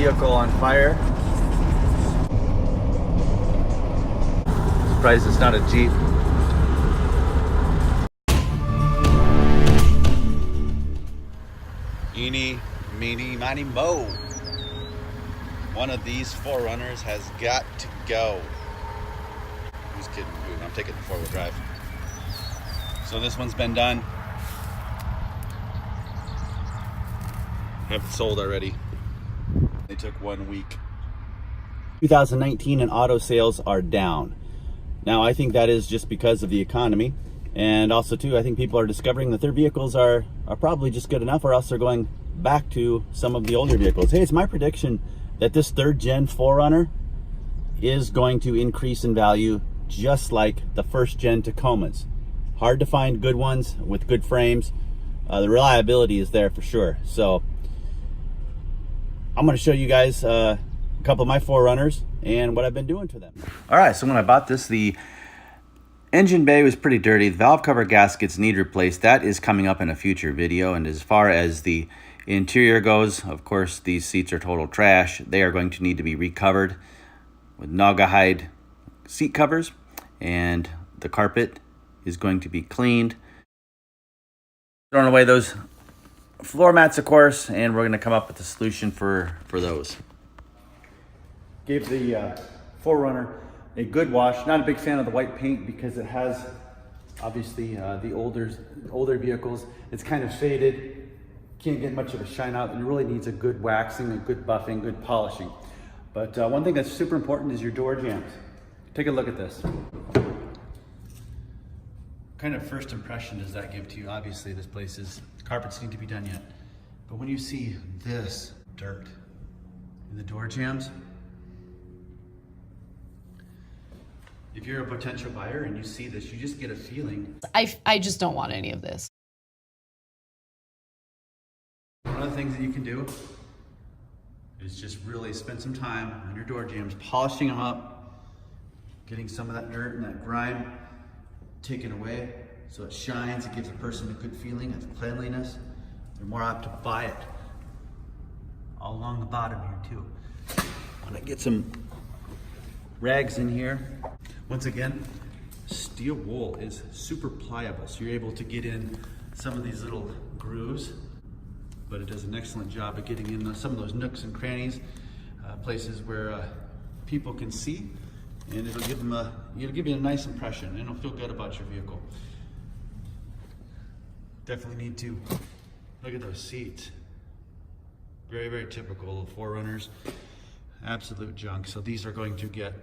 vehicle on fire. Surprised it's not a Jeep. Eeny, meeny, miny, mo. One of these 4Runners has got to go. Who's kidding? Dude, I'm taking the 4-wheel drive. So this one's been done. Have it sold already. They took 1 week. 2019 and auto sales are down. Now I think that is just because of the economy, and also too I think people are discovering that their vehicles are probably just good enough, or else they're going back to some of the older vehicles. Hey, it's my prediction that this 3rd gen 4Runner is going to increase in value just like the 1st gen Tacomas. Hard to find good ones with good frames. The reliability is there for sure. So I'm going to show you guys a couple of my 4Runners and what I've been doing to them. All right, so when I bought this, the engine bay was pretty dirty. The valve cover gaskets need replaced. That is coming up in a future video. And as far as the interior goes, of course, these seats are total trash. They are going to need to be recovered with Naugahyde seat covers, and the carpet is going to be cleaned. Throwing away those floor mats, of course, and we're going to come up with a solution for those. Gave the 4Runner a good wash. Not a big fan of the white paint because it has obviously the older vehicles. It's kind of faded. Can't get much of a shine out, and it really needs a good waxing, a good buffing, good polishing. But one thing that's super important is your door jambs. Take a look at this. What kind of first impression does that give to you? Obviously, this place is, carpets need to be done yet. But when you see this dirt in the door jambs, if you're a potential buyer and you see this, you just get a feeling. I just don't want any of this. One of the things that you can do is just really spend some time on your door jambs, polishing them up, getting some of that dirt and that grime taken away so it shines. It gives a person a good feeling of cleanliness. They're more apt to buy it. All along the bottom here too. I'm gonna get some rags in here. Once again, steel wool is super pliable, so you're able to get in some of these little grooves, but it does an excellent job of getting in some of those nooks and crannies, places where people can see, and it'll give you a nice impression, and it'll feel good about your vehicle. Definitely need to look at those seats. Very, very typical of 4Runners. Absolute junk. So these are going to get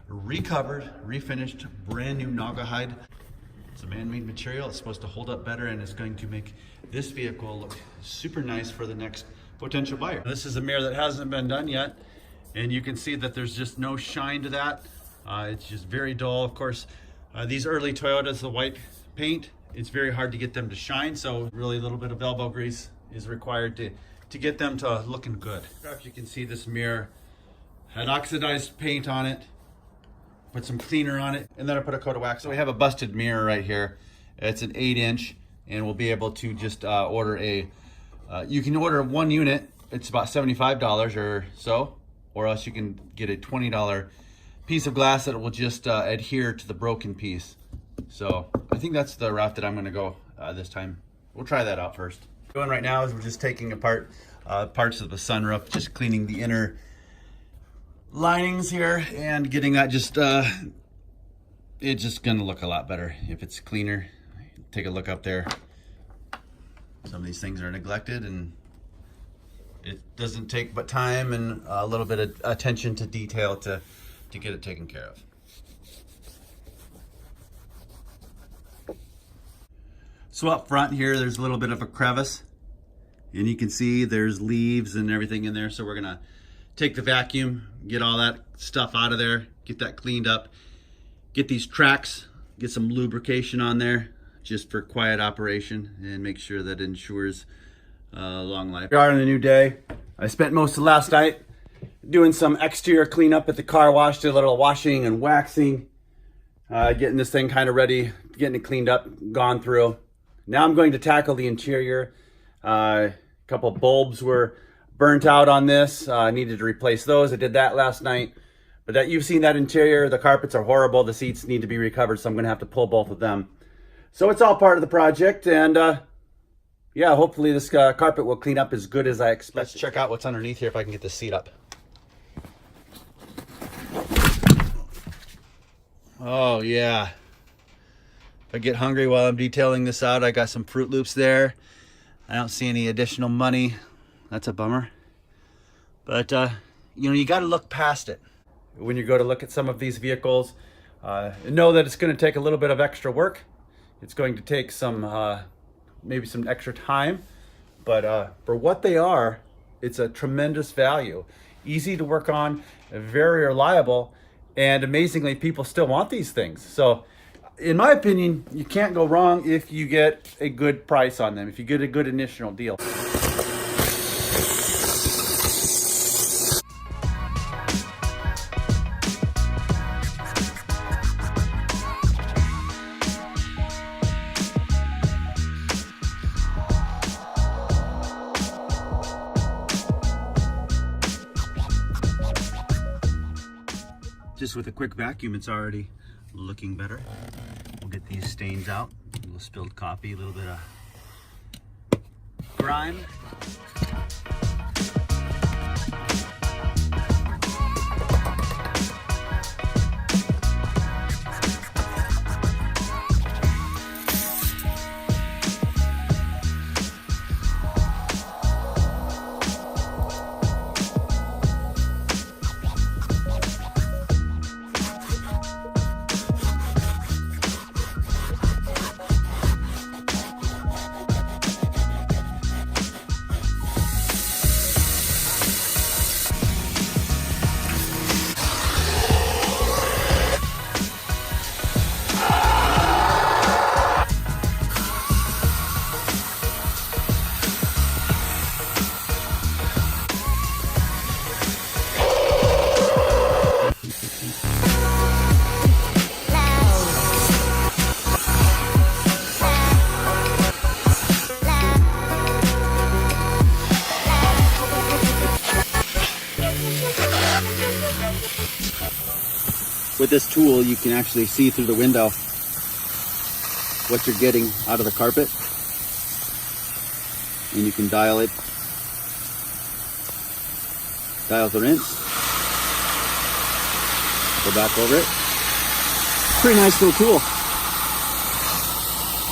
recovered, refinished, brand new Naugahyde. It's a man-made material. It's supposed to hold up better, and it's going to make this vehicle look super nice for the next potential buyer. This is a mirror that hasn't been done yet, and you can see that there's just no shine to that. It's just very dull. Of course, these early Toyotas, the white paint, it's very hard to get them to shine, so really a little bit of elbow grease is required to get them to looking good. If you can see, this mirror had oxidized paint on it, put some cleaner on it, and then I put a coat of wax. So we have a busted mirror right here. It's an 8-inch, and we'll be able to just order you can order 1 unit. It's about $75 or so, or else you can get a $20 piece of glass that will just adhere to the broken piece. So I think that's the route that I'm gonna go this time. We'll try that out first. What we're doing right now is we're just taking apart parts of the sunroof, just cleaning the inner linings here and getting that just it's just gonna look a lot better if it's cleaner. Take a look up there. Some of these things are neglected, and it doesn't take but time and a little bit of attention to detail to get it taken care of. So up front here, there's a little bit of a crevice, and you can see there's leaves and everything in there. So we're gonna take the vacuum, get all that stuff out of there, get that cleaned up, get these tracks, get some lubrication on there just for quiet operation, and make sure that ensures long life. We are on a new day. I spent most of last night doing some exterior cleanup at the car wash, did a little washing and waxing, getting this thing kind of ready, getting it cleaned up, gone through. Now I'm going to tackle the interior. A couple bulbs were burnt out on this. I needed to replace those. I did that last night. But that you've seen that interior. The carpets are horrible. The seats need to be recovered, so I'm going to have to pull both of them. So it's all part of the project, and yeah, hopefully this carpet will clean up as good as I expect. Let's check out what's underneath here if I can get this seat up. Oh yeah. If I get hungry while I'm detailing this out, I got some Fruit Loops there. I don't see any additional money. That's a bummer. But you know, you got to look past it. When you go to look at some of these vehicles, know that it's going to take a little bit of extra work. It's going to take some maybe some extra time, but for what they are, it's a tremendous value. Easy to work on, very reliable, and amazingly, people still want these things. So in my opinion, you can't go wrong if you get a good price on them, if you get a good initial deal. Just with a quick vacuum, it's already looking better. We'll get these stains out. A little spilled coffee, a little bit of grime. With this tool, you can actually see through the window what you're getting out of the carpet, and you can dial it, dial the rinse, go back over it. Pretty nice little tool,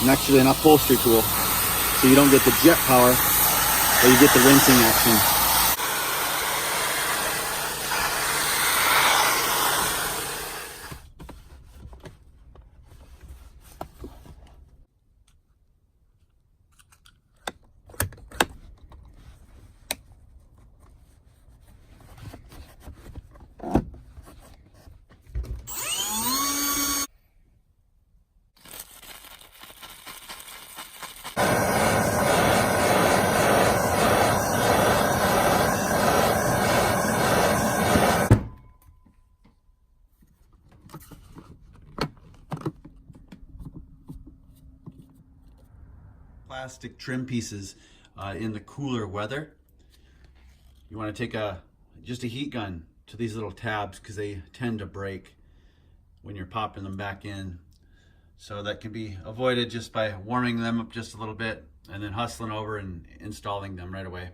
and actually an upholstery tool, so you don't get the jet power, but you get the rinsing action. Plastic trim pieces in the cooler weather. You want to take just a heat gun to these little tabs because they tend to break when you're popping them back in. So that can be avoided just by warming them up just a little bit and then hustling over and installing them right away.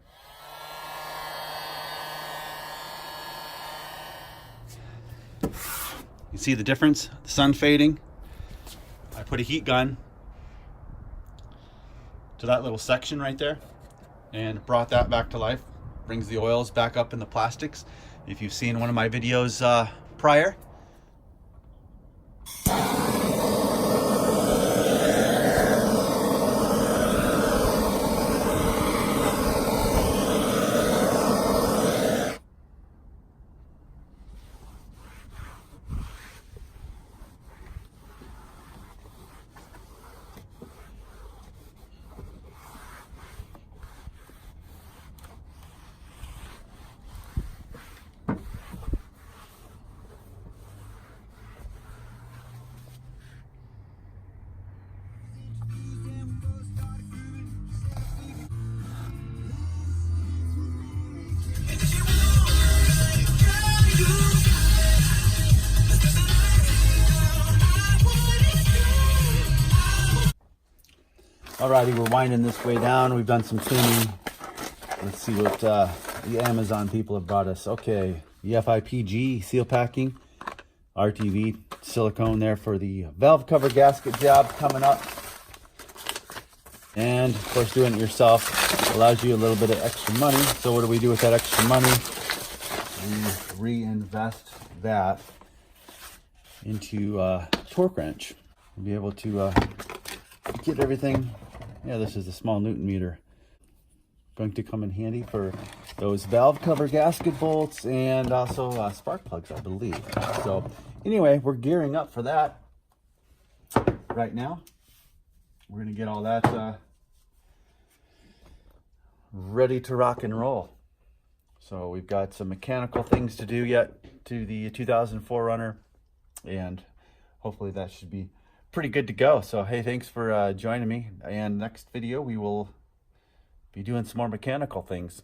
You see the difference? The sun fading. I put a heat gun to that little section right there and brought that back to life. Brings the oils back up in the plastics. If you've seen one of my videos prior. Alrighty, we're winding this way down. We've done some cleaning. Let's see what the Amazon people have brought us. Okay, EFIPG seal packing, RTV silicone there for the valve cover gasket job coming up. And of course, doing it yourself allows you a little bit of extra money. So what do we do with that extra money? We reinvest that into torque wrench. We'll be able to get everything. Yeah, this is a small Newton meter. Going to come in handy for those valve cover gasket bolts and also spark plugs, I believe. So anyway, we're gearing up for that right now. We're gonna get all that ready to rock and roll. So we've got some mechanical things to do yet to the 2004 Runner, and hopefully that should be pretty good to go. So hey, thanks for joining me, and next video we will be doing some more mechanical things.